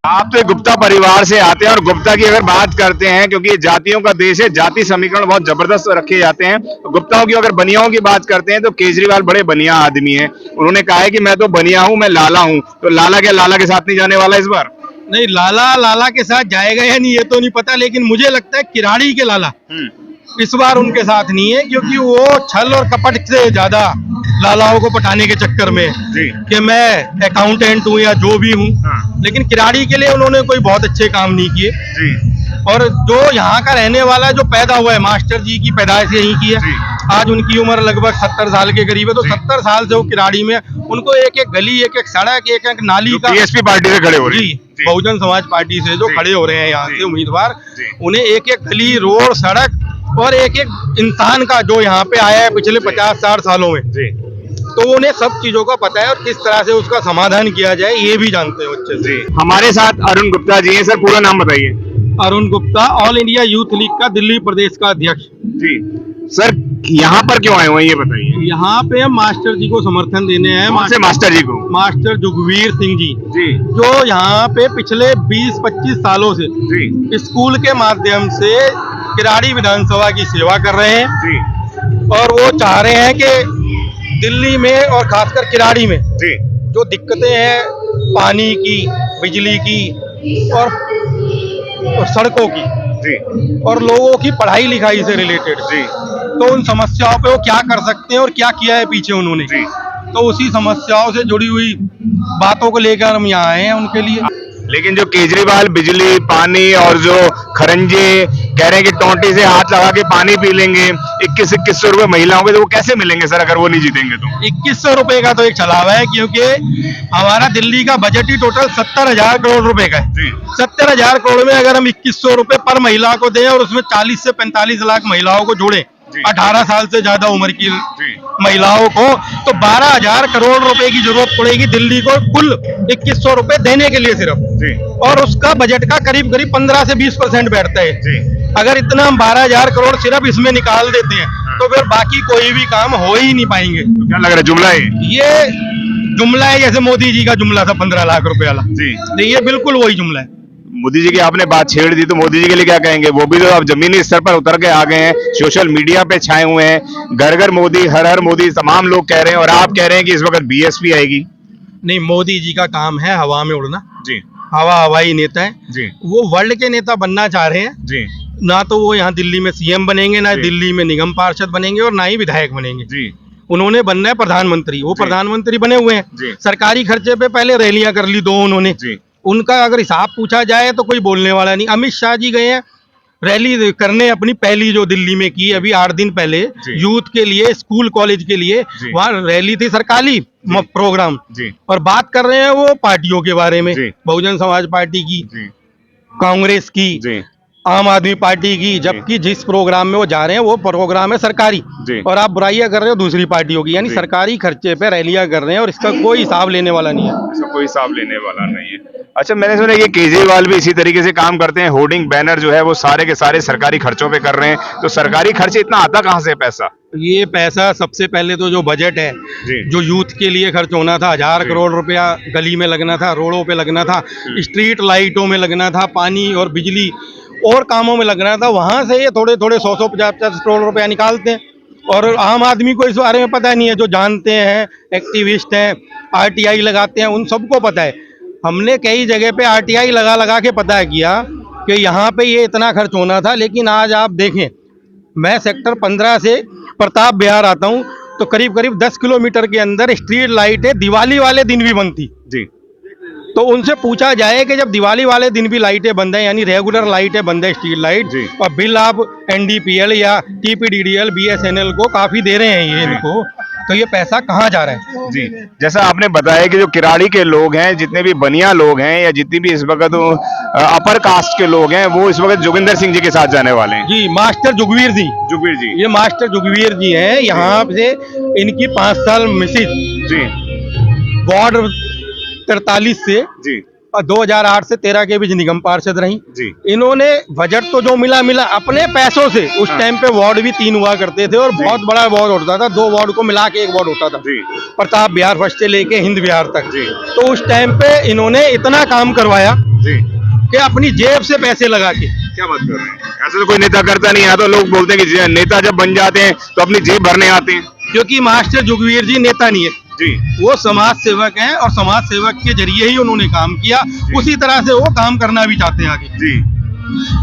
आप तो एक गुप्ता परिवार से आते हैं और गुप्ता की अगर बात करते हैं, क्योंकि ये जातियों का देश है, जाति समीकरण बहुत जबरदस्त रखे जाते हैं। गुप्ताओं की अगर बनियाओं की बात करते हैं तो केजरीवाल बड़े बनिया आदमी हैं। उन्होंने कहा है कि मैं तो बनिया हूं, मैं लाला हूं। तो लाला क्या लाला के साथ नहीं जाने वाला इस बार? नहीं, लाला लाला के साथ जाएगा या नहीं ये तो नहीं पता, लेकिन मुझे लगता है किराड़ी के लाला इस बार उनके साथ नहीं है, क्योंकि वो छल और कपट से ज्यादा लालाओं को पटाने के चक्कर में कि मैं अकाउंटेंट हूँ या जो भी हूँ। लेकिन किराड़ी के लिए उन्होंने कोई बहुत अच्छे काम नहीं किए। और जो यहाँ का रहने वाला जो पैदा हुआ है, मास्टर जी की पैदाइश यहीं की है। आज उनकी उम्र लगभग 70 साल के करीब है, तो 70 साल से वो किराड़ी में, उनको एक एक गली, एक एक सड़क, एक एक नाली का, बीएसपी पार्टी से खड़े हो रहे हैं। जी, बहुजन समाज पार्टी से जो खड़े हो रहे हैं यहाँ से उम्मीदवार, उन्हें एक एक गली, रोड, सड़क और एक एक इंसान का जो यहाँ पे आया है पिछले 50-60 सालों में, तो उन्हें सब चीजों का पता है और किस तरह से उसका समाधान किया जाए ये भी जानते हैं अच्छे से। हमारे साथ अरुण गुप्ता जी हैं। सर, पूरा नाम बताइए। Arun Gupta, all India youth league का दिल्ली प्रदेश का अध्यक्ष। जी सर, यहाँ पर क्यों आए हुए हैं ये बताइए। यहाँ पे हम मास्टर जी को समर्थन देने हैं। मास्टर जी को? मास्टर जुगवीर सिंह जी, जी, जो यहाँ पे पिछले 20-25 सालों से जी स्कूल के माध्यम से किराड़ी विधानसभा की सेवा कर रहे हैं। जी, और वो चाह रहे हैं कि दिल्ली में और खासकर किराड़ी में जी, जो दिक्कतें हैं पानी की, बिजली की और सड़कों की, जी, और लोगों की पढ़ाई लिखाई से रिलेटेड, जी, तो उन समस्याओं पे वो क्या कर सकते हैं और क्या किया है पीछे उन्होंने, जी, तो उसी समस्याओं से जुड़ी हुई बातों को लेकर हम यहाँ आए हैं उनके लिए। लेकिन जो केजरीवाल बिजली, पानी और जो खरंजे कह रहे हैं कि टोंटी से हाथ लगा के पानी पी लेंगे, 2100 रुपए महिलाओं के, तो वो कैसे मिलेंगे सर अगर वो नहीं जीतेंगे तो? 2100 रुपए का तो एक छलावा है, क्योंकि हमारा दिल्ली का बजट ही टोटल 70,000 करोड़ रुपए का है। 70,000 करोड़ में अगर हम 2100 रुपए पर महिला को दें और उसमें 40 से 45 लाख महिलाओं को जोड़ें, 18 साल से ज्यादा उम्र की महिलाओं को, तो 12,000 करोड़ रुपए की जरूरत पड़ेगी दिल्ली को कुल 2100 रुपए देने के लिए सिर्फ। और उसका बजट का करीब करीब 15 से 20% बैठता है। अगर इतना हम 12,000 करोड़ सिर्फ इसमें निकाल देते हैं तो फिर बाकी कोई भी काम हो ही नहीं पाएंगे। तो क्या लग रहा है, जुमला है ये? जुमला है जैसे मोदी जी का जुमला था 15 लाख रुपए वाला। नहीं, ये बिल्कुल वही जुमला है। मोदी जी की आपने बात छेड़ दी, तो मोदी जी के लिए क्या कहेंगे? वो भी तो अब जमीनी स्तर पर उतर के आ गए हैं, सोशल मीडिया पे छाए हुए हैं, घर घर मोदी, हर हर मोदी, तमाम लोग कह रहे हैं, और आप कह रहे हैं कि इस वक्त बीएसपी आएगी। नहीं, मोदी जी का काम है हवा में उड़ना। जी, हवाई नेता है जी, वो, वर्ल्ड के नेता बनना चाह रहे हैं जी, ना, तो वो यहाँ दिल्ली में सीएम बनेंगे, ना दिल्ली में निगम पार्षद बनेंगे और ना ही विधायक बनेंगे। जी, उन्होंने बनना है प्रधानमंत्री। वो प्रधानमंत्री बने हुए हैं, सरकारी खर्चे पे पहले रैलियां कर ली 2 उन्होंने। उनका अगर हिसाब पूछा जाए तो कोई बोलने वाला नहीं। अमित शाह जी गए हैं रैली करने, अपनी पहली जो दिल्ली में की अभी 8 दिन पहले, यूथ के लिए, स्कूल कॉलेज के लिए, वहाँ रैली थी, सरकारी प्रोग्राम। और बात कर रहे हैं वो पार्टियों के बारे में, बहुजन समाज पार्टी की, कांग्रेस की, आम आदमी पार्टी की, जबकि जिस प्रोग्राम में वो जा रहे हैं वो प्रोग्राम है सरकारी, और आप बुराइयां कर रहे हो दूसरी पार्टियों की। यानी सरकारी खर्चे पे रैलियां कर रहे हैं और इसका कोई हिसाब लेने वाला नहीं है। इसका कोई हिसाब लेने वाला नहीं है। अच्छा, मैंने सुना ये केजरीवाल भी इसी तरीके से काम करते हैं, होर्डिंग बैनर जो है वो सारे के सारे सरकारी खर्चों पे कर रहे हैं। तो सरकारी खर्चे इतना आता कहाँ से पैसा? ये पैसा सबसे पहले तो जो बजट है, जो यूथ के लिए खर्च होना था, 1000 करोड़ रुपया गली में लगना था, रोडों पे लगना था, स्ट्रीट लाइटों में लगना था, पानी और बिजली और कामों में लगना था, वहां से ये थोड़े थोड़े 100-150 करोड़ रुपया निकालते हैं। और आम आदमी को इस बारे में पता नहीं है, जो जानते हैं, एक्टिविस्ट हैं, आरटीआई लगाते हैं, उन सबको पता है। हमने कई जगह पे आरटीआई लगा के पता किया कि यहाँ पे ये इतना खर्च होना था। लेकिन आज आप देखें, मैं सेक्टर 15 से प्रताप बिहार आता हूँ, तो करीब करीब 10 किलोमीटर के अंदर स्ट्रीट लाइटें दिवाली वाले दिन भी बंद थी। तो उनसे पूछा जाए कि जब दिवाली वाले दिन भी लाइटें बंद है, यानी रेगुलर लाइटें बंद है, स्ट्रीट लाइट, और बिल आप एनडीपीएल या टीपीडीडीएल, बीएसएनएल को काफी दे रहे हैं ये इनको, तो ये पैसा कहाँ जा रहा है? जी, जैसा आपने बताया कि जो किराड़ी के लोग हैं, जितने भी बनिया लोग हैं या जितनी भी इस वक्त अपर कास्ट के लोग हैं, वो इस वक्त जोगिंदर सिंह जी के साथ जाने वाले हैं। जी, मास्टर जुगवीर जी, ये मास्टर जुगवीर जी हैं। यहाँ से इनकी 5 साल मिसिज जी, वार्ड 43 से जी, और 2008 से 13 के बीच निगम पार्षद रही जी। इन्होंने बजट तो जो मिला अपने पैसों से, उस टाइम पे वार्ड भी 3 हुआ करते थे और बहुत बड़ा वार्ड होता था, 2 वार्ड को मिला के 1 वार्ड होता था, प्रताप बिहार फर्स्ट से लेके हिंद बिहार तक। तो उस टाइम पे इन्होंने इतना काम करवाया जी, कि अपनी जेब से पैसे लगा के। क्या बात कर रहे हैं? ऐसे तो कोई नेता करता नहीं है। तो लोग बोलते हैं कि नेता जब बन जाते हैं तो अपनी जेब भरने आते हैं। क्योंकि मास्टर जुगवीर जी नेता नहीं है, जी, वो समाज सेवक हैं और समाज सेवक के जरिए ही उन्होंने काम किया, उसी तरह से वो काम करना भी चाहते हैं आगे। जी।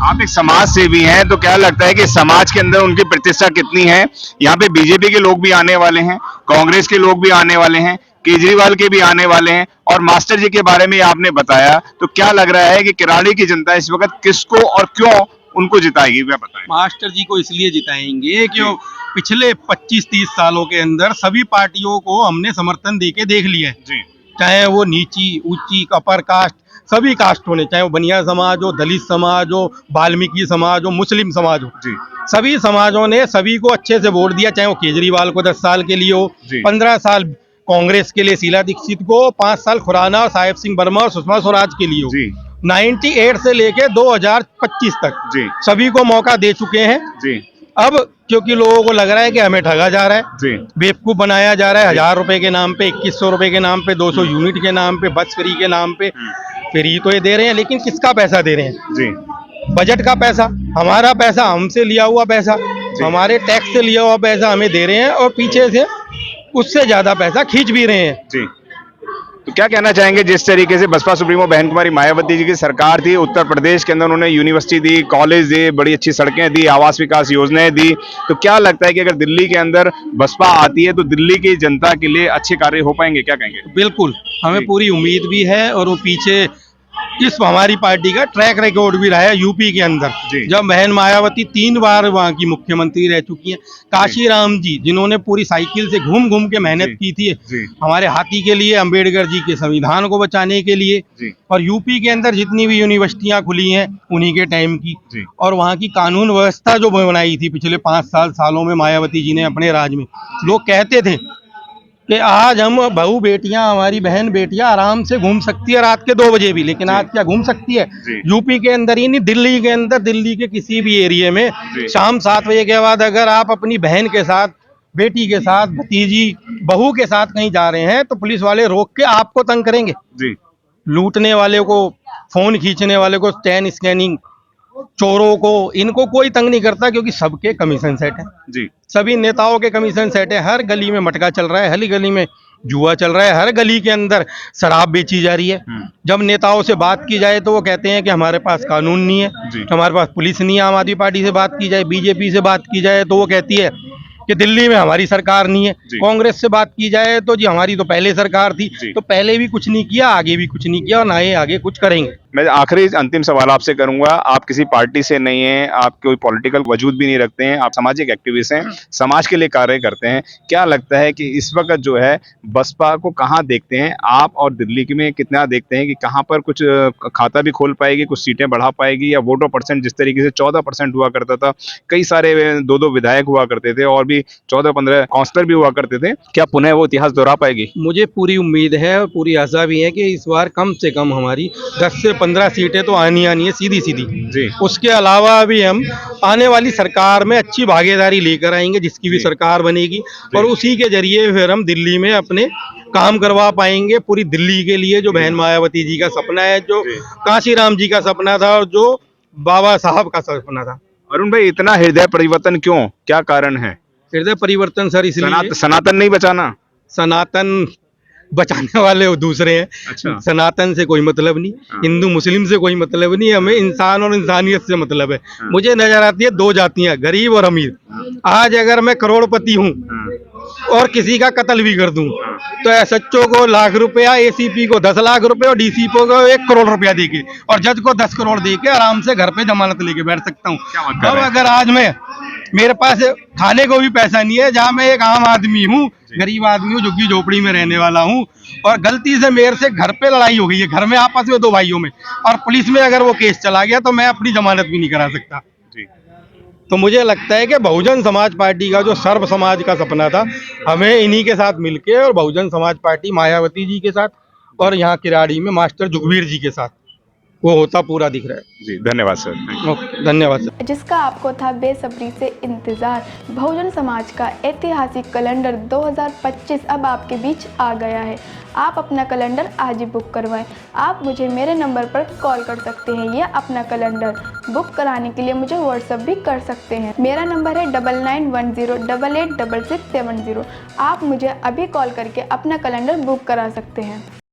आप एक समाज सेवी हैं, तो क्या लगता है कि समाज के अंदर उनकी प्रतिष्ठा कितनी है? यहाँ पे बीजेपी के लोग भी आने वाले हैं, कांग्रेस के लोग भी आने वाले हैं, केजरीवाल के भी आने वाले हैं, और मास्टर जी के बारे में आपने बताया। तो क्या लग रहा है कि किराड़ी की जनता इस वक्त किसको और क्यों उनको जिताएगी, वह बताएं। मास्टर जी को इसलिए जिताएंगे कि वो पिछले 25-30 सालों के अंदर सभी पार्टियों को हमने समर्थन देके देख लिया है, जी, चाहे वो नीची ऊंची अपर कास्ट सभी कास्ट होने, चाहे वो बनिया समाज हो, दलित समाज हो, वाल्मीकि समाज हो, मुस्लिम समाज हो, जी, सभी समाजों ने सभी को अच्छे से वोट दिया, चाहे वो केजरीवाल को 10 साल के लिए हो, जी। 15 साल कांग्रेस के लिए शीला दीक्षित को, 5 साल खुराना और साहेब सिंह वर्मा और सुषमा स्वराज के लिए हो, जी, 98 से लेके 2025 तक जी, सभी को मौका दे चुके हैं। जी, अब क्योंकि लोगों को लग रहा है कि हमें ठगा जा रहा है, जी, बेवकूफ बनाया जा रहा है, 1000 रुपए के नाम पे, 2100 रुपए के नाम पे, 200 यूनिट के नाम पे, बस फ्री के नाम पे फ्री तो ये दे रहे हैं, लेकिन किसका पैसा दे रहे हैं? जी, बजट का पैसा, हमारा पैसा, हमसे लिया हुआ पैसा, हमारे टैक्स से लिया हुआ पैसा हमें दे रहे हैं और पीछे से उससे ज्यादा पैसा खींच भी रहे हैं। जी। तो क्या कहना चाहेंगे, जिस तरीके से बसपा सुप्रीमो बहन कुमारी मायावती जी की सरकार थी, उत्तर प्रदेश के अंदर उन्होंने यूनिवर्सिटी दी, कॉलेज दिए, बड़ी अच्छी सड़कें दी, आवास विकास योजनाएं दी, तो क्या लगता है कि अगर दिल्ली के अंदर बसपा आती है तो दिल्ली की जनता के लिए अच्छे कार्य हो पाएंगे? क्या कहेंगे? बिल्कुल, हमें जी। पूरी उम्मीद भी है और वो पीछे इस हमारी पार्टी का ट्रैक रिकॉर्ड भी रहा है यूपी के अंदर, जी। जब बहन मायावती 3 बार वहाँ की मुख्यमंत्री रह चुकी हैं। काशीराम जी जिन्होंने पूरी साइकिल से घूम घूम के मेहनत जी। की थी जी, हमारे हाथी के लिए, अंबेडकर जी के संविधान को बचाने के लिए, जी, और यूपी के अंदर जितनी भी यूनिवर्सिटियां खुली हैं उन्हीं के टाइम की, जी, और वहाँ की कानून व्यवस्था जो बनाई थी पिछले 5 सालों में मायावती जी ने अपने राज में। लोग कहते थे कि आज हम बहू बेटियां, हमारी बहन बेटियां आराम से घूम सकती है रात के 2 बजे भी, लेकिन आज क्या घूम सकती है? जी। यूपी के अंदर ही नहीं, दिल्ली के अंदर, दिल्ली के किसी भी एरिया में जी। शाम 7 बजे के बाद अगर आप अपनी बहन के साथ, बेटी के साथ, भतीजी, बहू के साथ कहीं जा रहे हैं तो पुलिस वाले रोक के आपको तंग करेंगे। जी, लूटने वाले को, फोन खींचने वाले को, चैन स्कैनिंग, चोरों को, इनको कोई तंग नहीं करता, क्योंकि सबके कमीशन सेट है, जी, सभी नेताओं के कमीशन सेट है। हर गली में मटका चल रहा है, हर गली में जुआ चल रहा है, हर गली के अंदर शराब बेची जा रही है। जब नेताओं से बात की जाए तो वो कहते हैं कि हमारे पास कानून नहीं है, जी। हमारे पास पुलिस नहीं है। आम आदमी पार्टी से बात की जाए, बीजेपी से बात की जाए तो वो कहती है कि दिल्ली में हमारी सरकार नहीं है। जी। कांग्रेस से बात की जाए तो जी हमारी तो पहले सरकार थी, जी। तो पहले भी कुछ नहीं किया, आगे भी कुछ नहीं किया और ना ही आगे कुछ करेंगे। मैं आखिरी अंतिम सवाल आपसे करूंगा। आप किसी पार्टी से नहीं हैं, आप कोई पॉलिटिकल वजूद भी नहीं रखते हैं, आप सामाजिक एक्टिविस्ट हैं, समाज के लिए कार्य करते हैं। क्या लगता है कि इस वक्त जो है बसपा को कहाँ देखते हैं आप, और दिल्ली में कितना देखते हैं कि कहाँ पर कुछ खाता भी खोल पाएगी, कुछ सीटें बढ़ा पाएगी, या वोटों परसेंट जिस तरीके से 14% हुआ करता था, कई सारे 2-2 विधायक हुआ करते थे और भी 14-15 काउंसलर भी हुआ करते थे, क्या पुनः वो इतिहास दोहरा पाएगी? मुझे पूरी उम्मीद है और पूरी आशा भी है कि इस बार कम से कम हमारी 10 से 15 सीटें तो आनी है सीधी सीधी। जी, उसके अलावा भी हम आने वाली सरकार में अच्छी भागीदारी लेकर आएंगे, जिसकी भी जी। सरकार बनेगी, और उसी के जरिए फिर हम दिल्ली में अपने काम करवा पाएंगे पूरी दिल्ली के लिए। जो बहन मायावती जी का सपना है, जो जी। काशीराम जी का सपना था और जो बाबा साहब का सपना था। अरुण भाई, इतना हृदय परिवर्तन क्यों, क्या कारण है? हृदय परिवर्तन सर इसलिए, सनातन नहीं बचाना? सनातन बचाने वाले वो दूसरे हैं। अच्छा। सनातन से कोई मतलब नहीं, हाँ। हिंदू मुस्लिम से कोई मतलब नहीं, हमें इंसान और इंसानियत से मतलब है। हाँ। मुझे नजर आती है 2 जातियां, गरीब और अमीर। आज अगर मैं करोड़पति हूँ और किसी का कत्ल भी कर दूं तो एसएचओ को लाख रुपया, एसीपी को 10 लाख रुपए और डीसीपी को 1 करोड़ रुपया देके और जज को 10 करोड़ देके आराम से घर पे जमानत लेके बैठ सकता हूँ। क्या बात कर अब रहे हैं? अगर आज मेरे पास खाने को भी पैसा नहीं है, जहाँ मैं एक आम आदमी हूँ, गरीब आदमी हूँ, झुग्गी झोपड़ी में रहने वाला हूँ, और गलती से मेरे से घर पे लड़ाई हो गई है, घर में आपस में 2 भाइयों में, और पुलिस में अगर वो केस चला गया तो मैं अपनी जमानत भी नहीं करा सकता। जी, तो मुझे लगता है कि बहुजन समाज पार्टी का जो सर्व समाज का सपना था, हमें इन्हीं के साथ मिलके, और बहुजन समाज पार्टी मायावती जी के साथ और यहाँ किराड़ी में मास्टर जुगवीर जी के साथ वो होता पूरा दिख रहा है। जी धन्यवाद सर। ओके, धन्यवाद सर। जिसका आपको था बेसब्री से इंतज़ार। बहुजन समाज का ऐतिहासिक कैलेंडर 2025 अब आपके बीच आ गया है। आप अपना कैलेंडर आज ही बुक करवाएं। आप मुझे मेरे नंबर पर कॉल कर सकते हैं या अपना कैलेंडर बुक कराने के लिए मुझे व्हाट्सअप भी कर सकते हैं। मेरा नंबर है 9910886670। आप मुझे अभी कॉल करके अपना कैलेंडर बुक करा सकते हैं।